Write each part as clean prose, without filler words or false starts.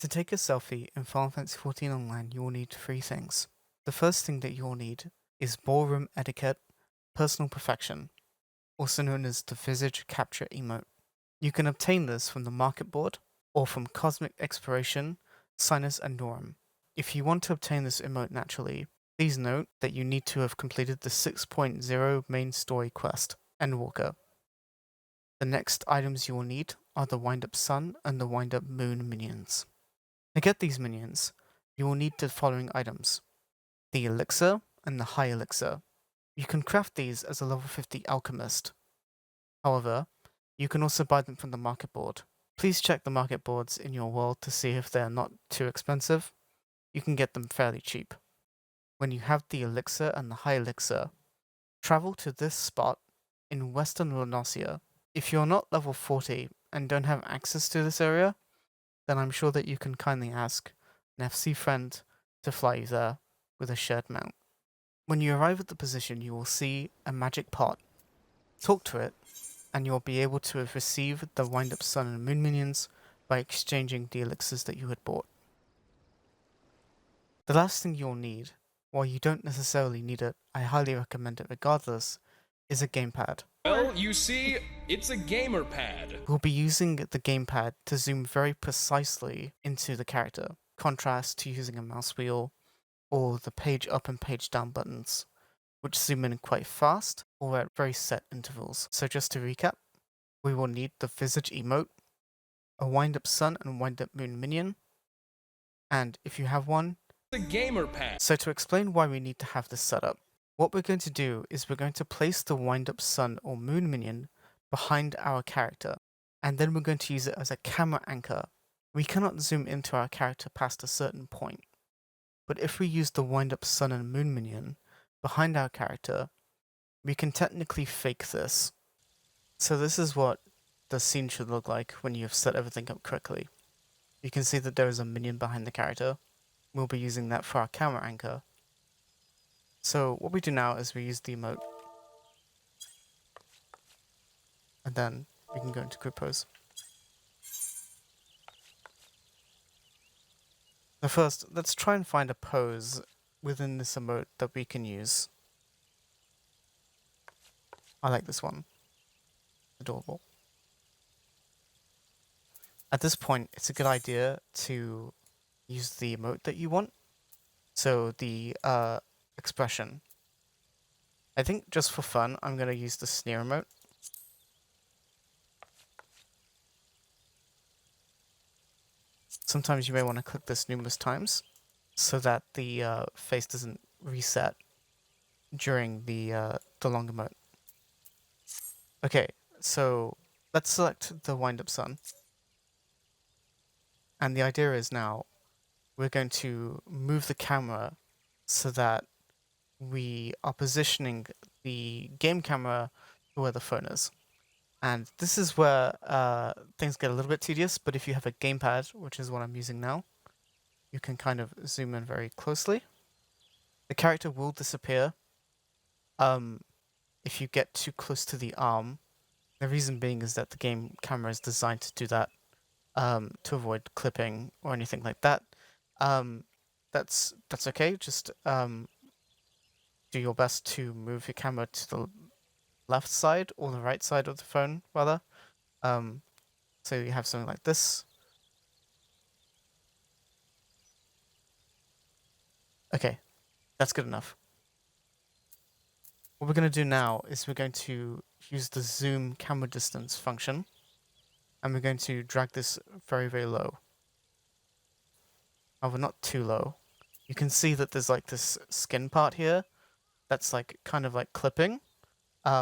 To take a selfie in Final Fantasy XIV Online, you will need three things. The first thing that you will need is ballroom etiquette, personal perfection, also known as the visage capture emote. You can obtain this from the market board or from Cosmic Exploration, Sinus and Norum. If you want to obtain this emote naturally, please note that you need to have completed the 6.0 main story quest, Endwalker. The next items you will need are the Wind-Up Sun and the Wind-Up Moon minions. To get these minions, you will need the following items: the elixir and the high elixir. You can craft these as a level 50 alchemist. However, you can also buy them from the market board. Please check the market boards in your world to see if they are not too expensive. You can get them fairly cheap. When you have the elixir and the high elixir, travel to this spot in Western Lunasia. If you're not level 40 and don't have access to this area, then I'm sure that you can kindly ask an FC friend to fly you there with a shared mount. When you arrive at the position, you will see a magic pot. Talk to it, and you'll be able to receive the Wind-Up Sun and Moon minions by exchanging the elixirs that you had bought. The last thing you'll need, while you don't necessarily need it, I highly recommend it regardless, is a gamepad. Well, you see, it's a gamer pad. We'll be using the gamepad to zoom very precisely into the character, contrast to using a mouse wheel or the page up and page down buttons, which zoom in quite fast or at very set intervals. So just to recap, we will need the visage emote, a Wind-Up Sun and Wind-Up Moon minion, and if you have one, It's a gamer pad. So to explain why we need to have this setup, what we're going to do is we're going to place the Wind-Up Sun or Moon minion behind our character, and then we're going to use it as a camera anchor. We cannot zoom into our character past a certain point, but if we use the Wind-Up Sun and Moon minion behind our character, we can technically fake this. So this is what the scene should look like when you've set everything up correctly. You can see that there is a minion behind the character. We'll be using that for our camera anchor. So what we do now is we use the emote, and then we can go into group pose. Now first, let's try and find a pose within this emote that we can use. I like this one. Adorable. At this point, it's a good idea to use the emote that you want. So the expression. I think just for fun, I'm going to use the sneer emote. Sometimes you may want to click this numerous times so that the face doesn't reset during the long emote. Okay, so let's select the Wind-Up Sun. And the idea is now we're going to move the camera so that we are positioning the game camera to where the phone is. And this is where things get a little bit tedious, but if you have a gamepad, which is what I'm using now, you can kind of zoom in very closely. The character will disappear if you get too close to the arm. The reason being is that the game camera is designed to do that, to avoid clipping or anything like that. That's okay. Just do your best to move your camera to the left side or the right side of the phone, rather. So you have something like this. Okay, that's good enough. What we're going to do now is we're going to use the zoom camera distance function, and we're going to drag this very, very low. However, not too low. You can see that there's like this skin part here that's like kind of like clipping.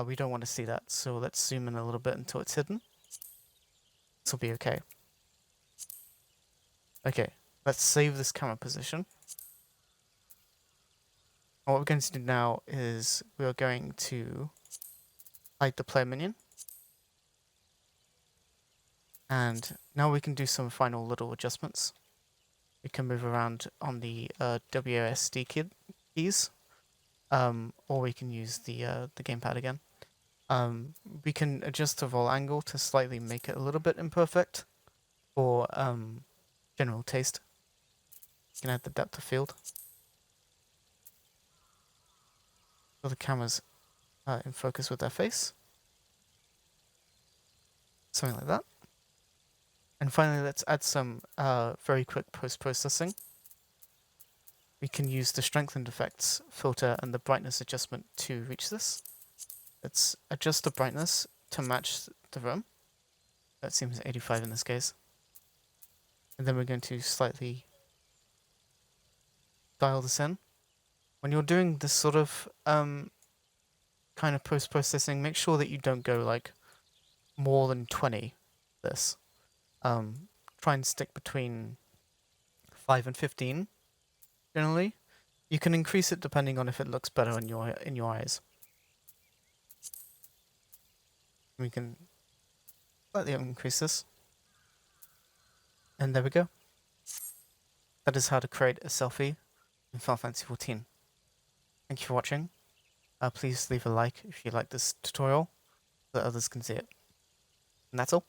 We don't want to see that, so let's zoom in a little bit until it's hidden. This will be okay. Okay, let's save this camera position. And what we're going to do now is we're going to hide the player minion. And now we can do some final little adjustments. We can move around on the WASD keys, or we can use the gamepad again. We can adjust the roll angle to slightly make it a little bit imperfect for general taste. You can add the depth of field. So the camera's in focus with their face. Something like that. And finally, let's add some very quick post-processing. We can use the strengthened effects filter and the brightness adjustment to reach this. Let's adjust the brightness to match the room. That seems 85 in this case. And then we're going to slightly dial this in. When you're doing this sort of kind of post-processing, make sure that you don't go like more than 20 this. Try and stick between 5 and 15 generally. You can increase it depending on if it looks better in your eyes. We can slightly increase this. And there we go. That is how to create a selfie in Final Fantasy XIV. Thank you for watching. Please leave a like if you like this tutorial so that others can see it. And that's all.